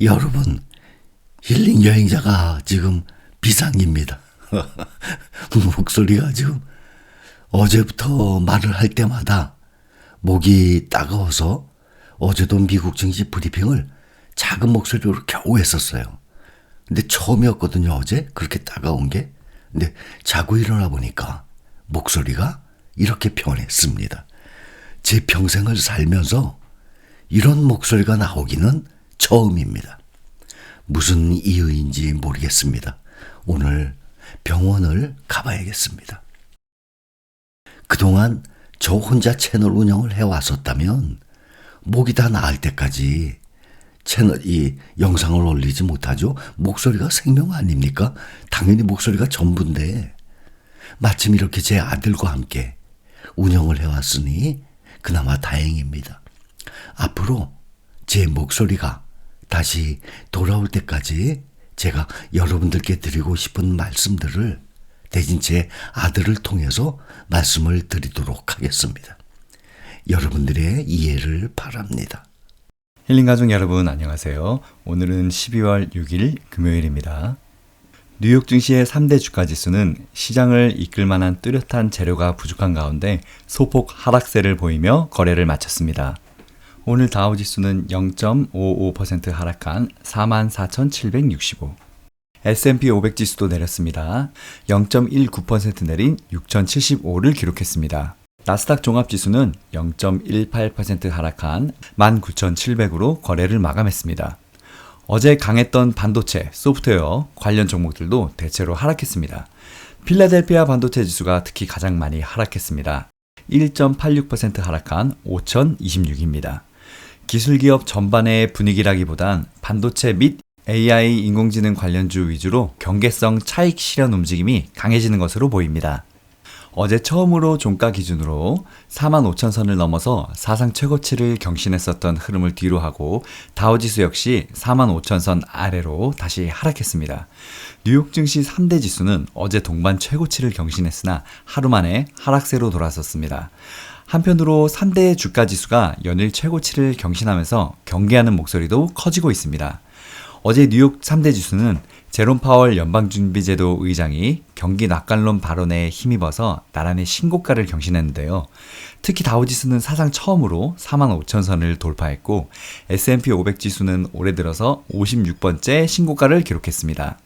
여러분, 힐링 여행자가 지금 비상입니다. 목소리가 지금 어제부터 말을 할 때마다 목이 따가워서 어제도 미국 증시 브리핑을 작은 목소리로 겨우 했었어요. 근데 처음이었거든요, 어제. 그렇게 따가운 게. 근데 자고 일어나 보니까 목소리가 이렇게 변했습니다. 제 평생을 살면서 이런 목소리가 나오기는 처음입니다. 무슨 이유인지 모르겠습니다. 오늘 병원을 가봐야겠습니다. 그동안 저 혼자 채널 운영을 해왔었다면 목이 다 나을 때까지 이 영상을 올리지 못하죠. 목소리가 생명 아닙니까? 당연히 목소리가 전부인데 마침 이렇게 제 아들과 함께 운영을 해왔으니 그나마 다행입니다. 앞으로 제 목소리가 다시 돌아올 때까지 제가 여러분들께 드리고 싶은 말씀들을 대신 제 아들을 통해서 말씀을 드리도록 하겠습니다. 여러분들의 이해를 바랍니다. 힐링가족 여러분 안녕하세요. 오늘은 12월 6일 금요일입니다. 뉴욕 증시의 3대 주가지수는 시장을 이끌 만한 뚜렷한 재료가 부족한 가운데 소폭 하락세를 보이며 거래를 마쳤습니다. 오늘 다우지수는 0.55% 하락한 44,765. S&P 500 지수도 내렸습니다. 0.19% 내린 6,075를 기록했습니다. 나스닥 종합지수는 0.18% 하락한 19,700으로 거래를 마감했습니다. 어제 강했던 반도체, 소프트웨어 관련 종목들도 대체로 하락했습니다. 필라델피아 반도체 지수가 특히 가장 많이 하락했습니다. 1.86% 하락한 5,026입니다. 기술기업 전반의 분위기라기보단 반도체 및 AI 인공지능 관련주 위주로 경계성 차익 실현 움직임이 강해지는 것으로 보입니다. 어제 처음으로 종가 기준으로 45,000선을 넘어서 사상 최고치를 경신했었던 흐름을 뒤로 하고 다우지수 역시 45,000선 아래로 다시 하락했습니다. 뉴욕 증시 3대 지수는 어제 동반 최고치를 경신했으나 하루 만에 하락세로 돌아섰습니다. 한편으로 3대 주가 지수가 연일 최고치를 경신하면서 경계하는 목소리도 커지고 있습니다. 어제 뉴욕 3대 지수는 제롬 파월 연방준비제도 의장이 경기 낙관론 발언에 힘입어서 나란히 신고가를 경신했는데요. 특히 다우지수는 사상 처음으로 45,000선을 돌파했고 S&P 500 지수는 올해 들어서 56번째 신고가를 기록했습니다.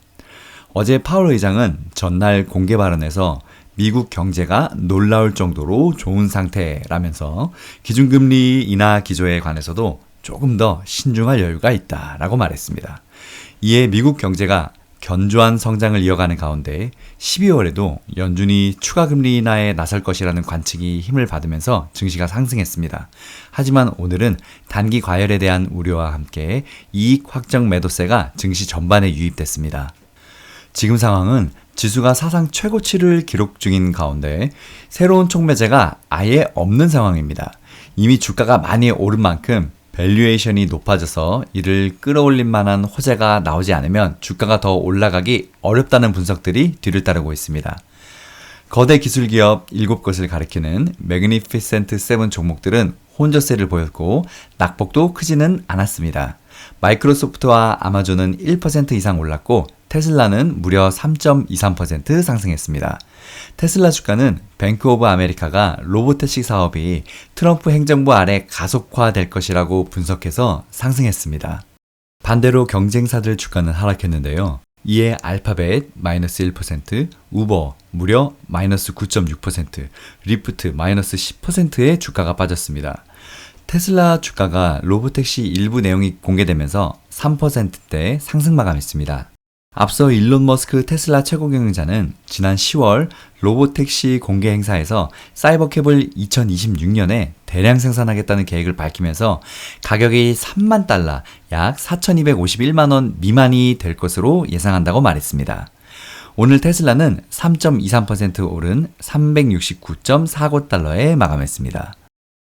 어제 파월 의장은 전날 공개 발언에서 미국 경제가 놀라울 정도로 좋은 상태라면서 기준금리 인하 기조에 관해서도 조금 더 신중할 여유가 있다라고 말했습니다. 이에 미국 경제가 견조한 성장을 이어가는 가운데 12월에도 연준이 추가 금리 인하에 나설 것이라는 관측이 힘을 받으면서 증시가 상승했습니다. 하지만 오늘은 단기 과열에 대한 우려와 함께 이익 확정 매도세가 증시 전반에 유입됐습니다. 지금 상황은 지수가 사상 최고치를 기록 중인 가운데 새로운 촉매제가 아예 없는 상황입니다. 이미 주가가 많이 오른 만큼 밸류에이션이 높아져서 이를 끌어올릴 만한 호재가 나오지 않으면 주가가 더 올라가기 어렵다는 분석들이 뒤를 따르고 있습니다. 거대 기술기업 7곳을 가리키는 매그니피센트 7 종목들은 혼조세를 보였고 낙폭도 크지는 않았습니다. 마이크로소프트와 아마존은 1% 이상 올랐고 테슬라는 무려 3.23% 상승했습니다. 테슬라 주가는 뱅크 오브 아메리카가 로보택시 사업이 트럼프 행정부 아래 가속화될 것이라고 분석해서 상승했습니다. 반대로 경쟁사들 주가는 하락했는데요. 이에 알파벳 마이너스 1%, 우버 무려 마이너스 9.6%, 리프트 마이너스 10%의 주가가 빠졌습니다. 테슬라 주가가 로보택시 일부 내용이 공개되면서 3%대 상승 마감했습니다. 앞서 일론 머스크 테슬라 최고 경영자는 지난 10월 로보택시 공개 행사에서 사이버캡을 2026년에 대량 생산하겠다는 계획을 밝히면서 가격이 3만 달러, 약 4,251만 원 미만이 될 것으로 예상한다고 말했습니다. 오늘 테슬라는 3.23% 오른 369.49달러에 마감했습니다.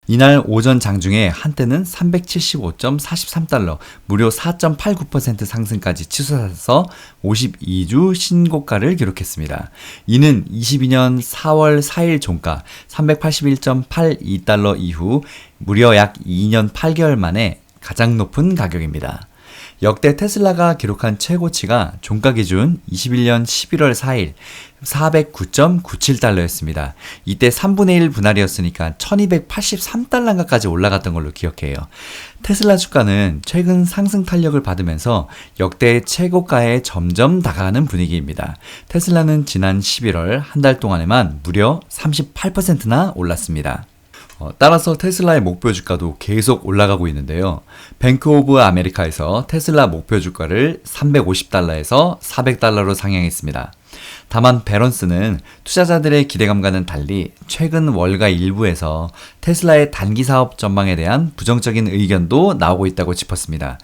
이날 오전 장중에 한때는 375.43달러, 무려 4.89% 상승까지 치솟아서 52주 신고가를 기록했습니다. 이는 22년 4월 4일 종가 381.82달러 이후 무려 약 2년 8개월 만에 가장 높은 가격입니다. 역대 테슬라가 기록한 최고치가 종가 기준 21년 11월 4일 409.97달러였습니다. 이때 3분의 1 분할이었으니까 1283달러가까지 올라갔던 걸로 기억해요. 테슬라 주가는 최근 상승 탄력을 받으면서 역대 최고가에 점점 다가가는 분위기입니다. 테슬라는 지난 11월 한 달 동안에만 무려 38%나 올랐습니다. 따라서 테슬라의 목표 주가도 계속 올라가고 있는데요. 뱅크 오브 아메리카에서 테슬라 목표 주가를 350달러에서 400달러로 상향했습니다. 다만 배런스는 투자자들의 기대감과는 달리 최근 월가 일부에서 테슬라의 단기 사업 전망에 대한 부정적인 의견도 나오고 있다고 짚었습니다.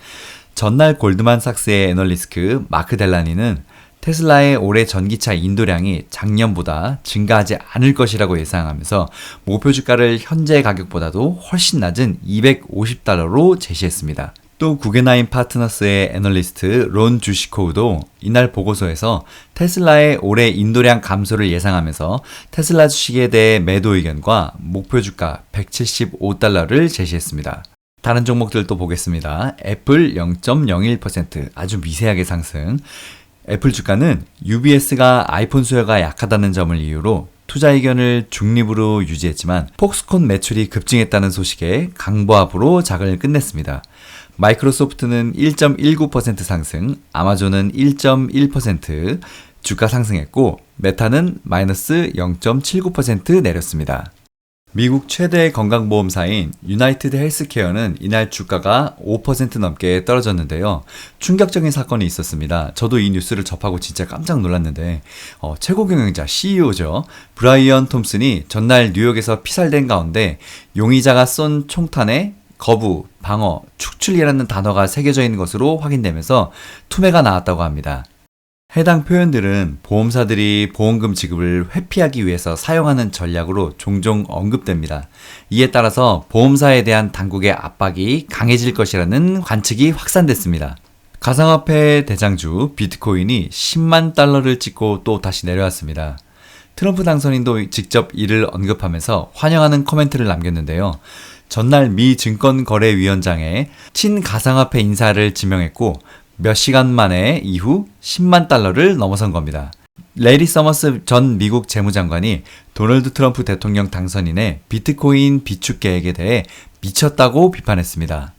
전날 골드만삭스의 애널리스트 마크 델라니는 테슬라의 올해 전기차 인도량이 작년보다 증가하지 않을 것이라고 예상하면서 목표 주가를 현재 가격보다도 훨씬 낮은 250달러로 제시했습니다. 또 구겐하임 파트너스의 애널리스트 론 주시코우도 이날 보고서에서 테슬라의 올해 인도량 감소를 예상하면서 테슬라 주식에 대해 매도 의견과 목표 주가 175달러를 제시했습니다. 다른 종목들도 보겠습니다. 애플 0.01% 아주 미세하게 상승. 애플 주가는 UBS가 아이폰 수요가 약하다는 점을 이유로 투자 의견을 중립으로 유지했지만 폭스콘 매출이 급증했다는 소식에 강보합으로 장을 끝냈습니다. 마이크로소프트는 1.19% 상승, 아마존은 1.1% 주가 상승했고 메타는 마이너스 0.79% 내렸습니다. 미국 최대 건강보험사인 유나이티드 헬스케어는 이날 주가가 5% 넘게 떨어졌는데요. 충격적인 사건이 있었습니다. 저도 이 뉴스를 접하고 진짜 깜짝 놀랐는데 최고 경영자 CEO죠. 브라이언 톰슨이 전날 뉴욕에서 피살된 가운데 용의자가 쏜 총탄에 거부, 방어, 축출이라는 단어가 새겨져 있는 것으로 확인되면서 투매가 나왔다고 합니다. 해당 표현들은 보험사들이 보험금 지급을 회피하기 위해서 사용하는 전략으로 종종 언급됩니다. 이에 따라서 보험사에 대한 당국의 압박이 강해질 것이라는 관측이 확산됐습니다. 가상화폐 대장주 비트코인이 10만 달러를 찍고 또 다시 내려왔습니다. 트럼프 당선인도 직접 이를 언급하면서 환영하는 코멘트를 남겼는데요. 전날 미 증권거래위원장에 친가상화폐 인사를 지명했고 몇 시간 만에 이후 10만 달러를 넘어선 겁니다. 레리 서머스 전 미국 재무장관이 도널드 트럼프 대통령 당선인의 비트코인 비축 계획에 대해 미쳤다고 비판했습니다.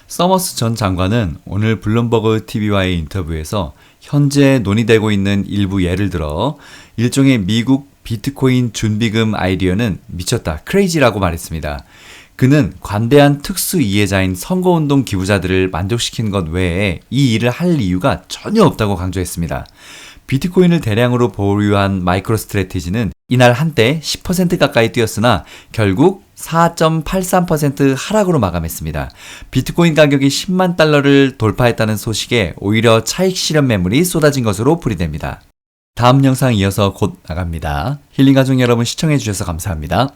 서머스 전 장관은 오늘 블룸버그 TV와의 인터뷰에서 현재 논의되고 있는 일부 예를 들어 일종의 미국 비트코인 준비금 아이디어는 미쳤다, 크레이지라고 말했습니다. 그는 관대한 특수 이해자인 선거운동 기부자들을 만족시키는 것 외에 이 일을 할 이유가 전혀 없다고 강조했습니다. 비트코인을 대량으로 보유한 마이크로스트래티지는 이날 한때 10% 가까이 뛰었으나 결국 4.83% 하락으로 마감했습니다. 비트코인 가격이 10만 달러를 돌파했다는 소식에 오히려 차익 실현 매물이 쏟아진 것으로 풀이됩니다. 다음 영상 이어서 곧 나갑니다. 힐링 가족 여러분 시청해주셔서 감사합니다.